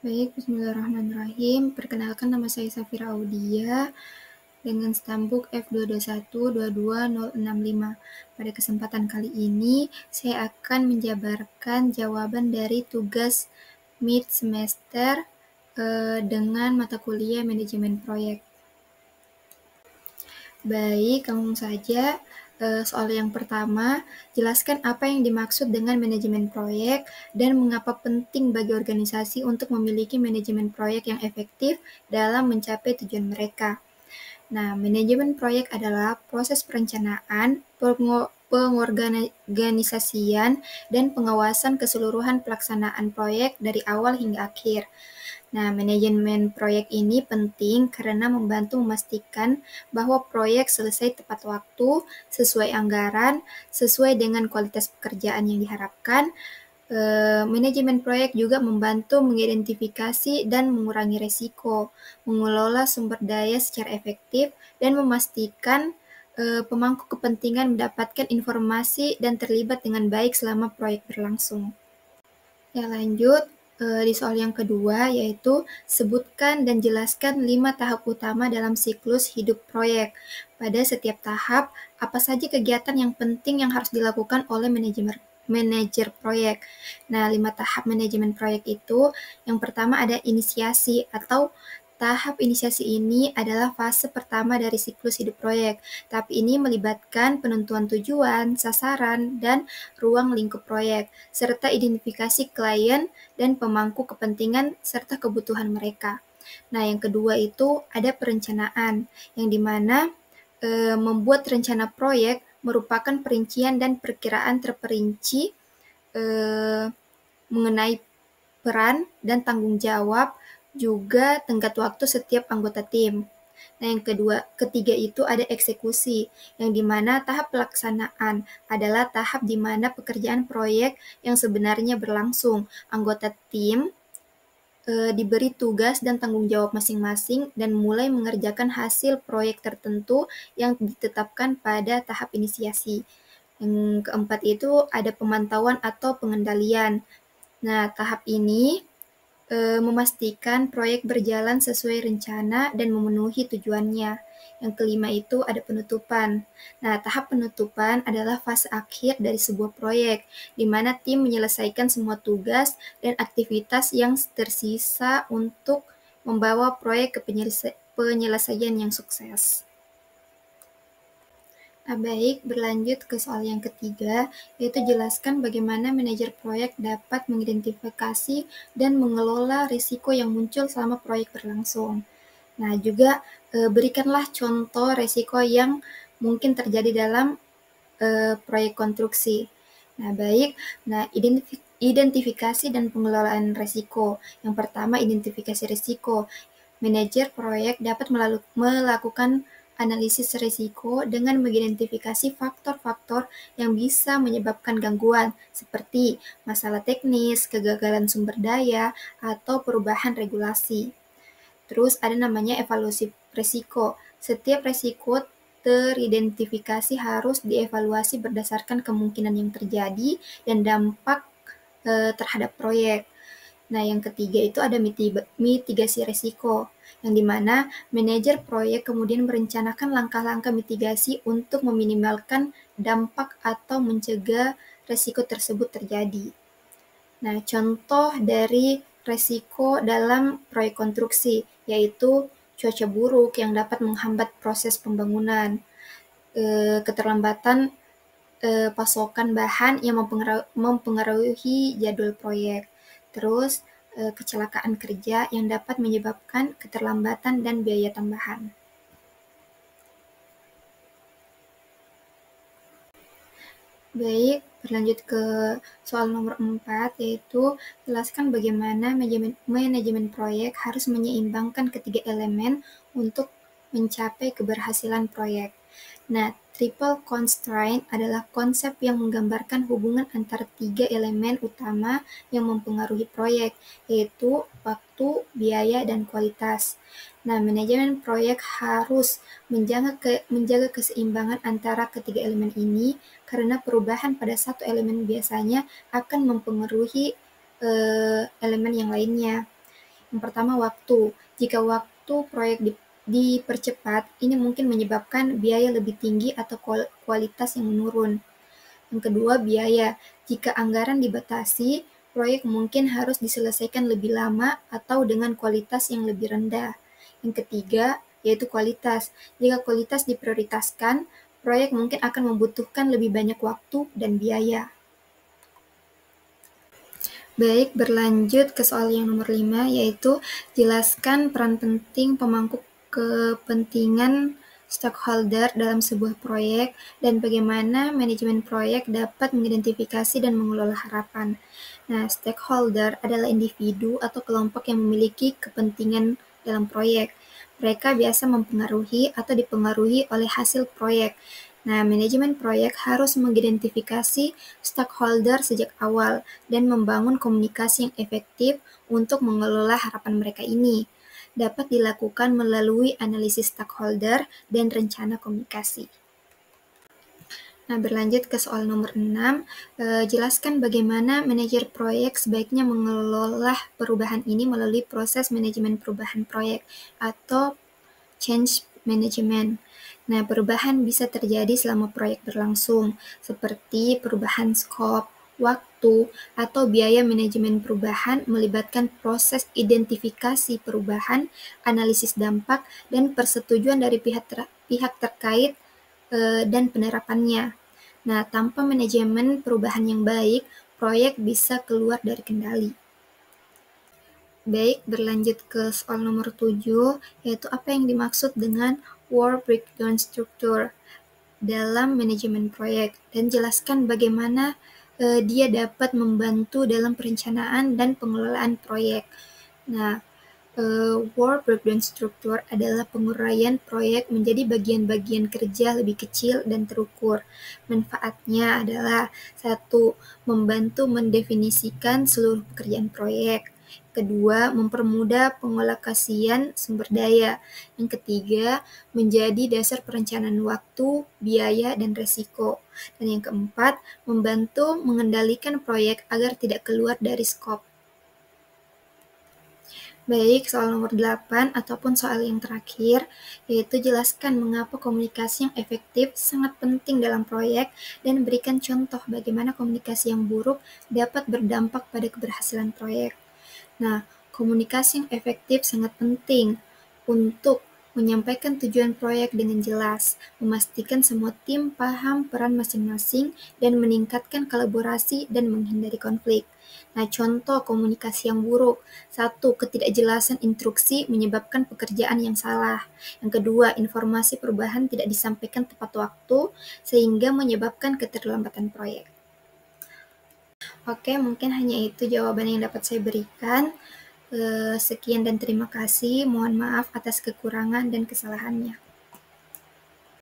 Baik, bismillahirrahmanirrahim. Perkenalkan, nama saya Safira Audia dengan stambuk F221222065. Pada kesempatan kali ini, saya akan menjabarkan jawaban dari tugas mid semester dengan mata kuliah manajemen proyek. Baik, langsung saja. Soal yang pertama, jelaskan apa yang dimaksud dengan manajemen proyek dan mengapa penting bagi organisasi untuk memiliki manajemen proyek yang efektif dalam mencapai tujuan mereka. Nah, manajemen proyek adalah proses perencanaan, pengorganisasian, dan pengawasan keseluruhan pelaksanaan proyek dari awal hingga akhir. Nah, manajemen proyek ini penting karena membantu memastikan bahwa proyek selesai tepat waktu, sesuai anggaran, sesuai dengan kualitas pekerjaan yang diharapkan. Manajemen proyek juga membantu mengidentifikasi dan mengurangi risiko, mengelola sumber daya secara efektif, dan memastikan pemangku kepentingan mendapatkan informasi dan terlibat dengan baik selama proyek berlangsung. Ya, lanjut di soal yang kedua, yaitu sebutkan dan jelaskan 5 tahap utama dalam siklus hidup proyek. Pada setiap tahap, apa saja kegiatan yang penting yang harus dilakukan oleh manajer proyek. Nah, 5 tahap manajemen proyek itu, yang pertama ada inisiasi atau tahap inisiasi ini adalah fase pertama dari siklus hidup proyek, tapi ini melibatkan penentuan tujuan, sasaran, dan ruang lingkup proyek, serta identifikasi klien dan pemangku kepentingan serta kebutuhan mereka. Nah, yang kedua itu ada perencanaan, yang dimana membuat rencana proyek merupakan perincian dan perkiraan terperinci mengenai peran dan tanggung jawab, juga tenggat waktu setiap anggota tim. Nah, yang ketiga itu ada eksekusi, yang dimana tahap pelaksanaan adalah tahap di mana pekerjaan proyek yang sebenarnya berlangsung. Anggota tim diberi tugas dan tanggung jawab masing-masing dan mulai mengerjakan hasil proyek tertentu yang ditetapkan pada tahap inisiasi. Yang keempat itu ada pemantauan atau pengendalian. Nah, tahap ini memastikan proyek berjalan sesuai rencana dan memenuhi tujuannya. Yang kelima itu ada penutupan. Nah, tahap penutupan adalah fase akhir dari sebuah proyek, di mana tim menyelesaikan semua tugas dan aktivitas yang tersisa untuk membawa proyek ke penyelesaian yang sukses. Baik, berlanjut ke soal yang ketiga, yaitu jelaskan bagaimana manajer proyek dapat mengidentifikasi dan mengelola risiko yang muncul selama proyek berlangsung. Nah, juga berikanlah contoh risiko yang mungkin terjadi dalam proyek konstruksi. Nah, baik. Nah, identifikasi dan pengelolaan risiko. Yang pertama, identifikasi risiko. Manajer proyek dapat melakukan analisis risiko dengan mengidentifikasi faktor-faktor yang bisa menyebabkan gangguan, seperti masalah teknis, kegagalan sumber daya, atau perubahan regulasi. Terus ada namanya evaluasi risiko. Setiap risiko teridentifikasi harus dievaluasi berdasarkan kemungkinan yang terjadi dan dampak terhadap proyek. Nah, yang ketiga itu ada mitigasi risiko, yang dimana manajer proyek kemudian merencanakan langkah-langkah mitigasi untuk meminimalkan dampak atau mencegah risiko tersebut terjadi. Nah, contoh dari risiko dalam proyek konstruksi, yaitu cuaca buruk yang dapat menghambat proses pembangunan, keterlambatan pasokan bahan yang mempengaruhi jadwal proyek, terus kecelakaan kerja yang dapat menyebabkan keterlambatan dan biaya tambahan. Baik, berlanjut ke soal nomor 4, yaitu jelaskan bagaimana manajemen proyek harus menyeimbangkan ketiga elemen untuk mencapai keberhasilan proyek. Nah, triple constraint adalah konsep yang menggambarkan hubungan antara tiga elemen utama yang mempengaruhi proyek, yaitu waktu, biaya, dan kualitas. Nah, manajemen proyek harus menjaga keseimbangan antara ketiga elemen ini karena perubahan pada satu elemen biasanya akan mempengaruhi elemen yang lainnya. Yang pertama, waktu. Jika waktu proyek dipercepat, ini mungkin menyebabkan biaya lebih tinggi atau kualitas yang menurun. Yang kedua, biaya. Jika anggaran dibatasi, proyek mungkin harus diselesaikan lebih lama atau dengan kualitas yang lebih rendah. Yang ketiga, yaitu kualitas. Jika kualitas diprioritaskan, proyek mungkin akan membutuhkan lebih banyak waktu dan biaya. Baik, berlanjut ke soal yang nomor 5, yaitu jelaskan peran penting pemangku kepentingan stakeholder dalam sebuah proyek dan bagaimana manajemen proyek dapat mengidentifikasi dan mengelola harapan. Nah, stakeholder adalah individu atau kelompok yang memiliki kepentingan dalam proyek. Mereka biasa mempengaruhi atau dipengaruhi oleh hasil proyek. Nah, manajemen proyek harus mengidentifikasi stakeholder sejak awal dan membangun komunikasi yang efektif untuk mengelola harapan mereka ini. Dapat dilakukan melalui analisis stakeholder dan rencana komunikasi. Nah, berlanjut ke soal nomor 6, jelaskan bagaimana manajer proyek sebaiknya mengelola perubahan ini melalui proses manajemen perubahan proyek atau change management. Nah, perubahan bisa terjadi selama proyek berlangsung, seperti perubahan skop, waktu, atau biaya. Manajemen perubahan melibatkan proses identifikasi perubahan, analisis dampak, dan persetujuan dari pihak terkait dan penerapannya. Nah, tanpa manajemen perubahan yang baik, proyek bisa keluar dari kendali. Baik, berlanjut ke soal nomor 7, yaitu apa yang dimaksud dengan work breakdown structure dalam manajemen proyek, dan jelaskan bagaimana dia dapat membantu dalam perencanaan dan pengelolaan proyek. Nah, work breakdown structure adalah penguraian proyek menjadi bagian-bagian kerja lebih kecil dan terukur. Manfaatnya adalah 1. Membantu mendefinisikan seluruh pekerjaan proyek. Kedua, mempermudah pengalokasian sumber daya. Yang ketiga, menjadi dasar perencanaan waktu, biaya, dan resiko. Dan yang keempat, membantu mengendalikan proyek agar tidak keluar dari skop. Baik, soal nomor 8 ataupun soal yang terakhir, yaitu jelaskan mengapa komunikasi yang efektif sangat penting dalam proyek dan berikan contoh bagaimana komunikasi yang buruk dapat berdampak pada keberhasilan proyek. Nah, komunikasi yang efektif sangat penting untuk menyampaikan tujuan proyek dengan jelas, memastikan semua tim paham peran masing-masing, dan meningkatkan kolaborasi dan menghindari konflik. Nah, contoh komunikasi yang buruk. 1. Ketidakjelasan instruksi menyebabkan pekerjaan yang salah. Yang kedua, informasi perubahan tidak disampaikan tepat waktu, sehingga menyebabkan keterlambatan proyek. Oke, mungkin hanya itu jawaban yang dapat saya berikan. Sekian dan terima kasih. Mohon maaf atas kekurangan dan kesalahannya.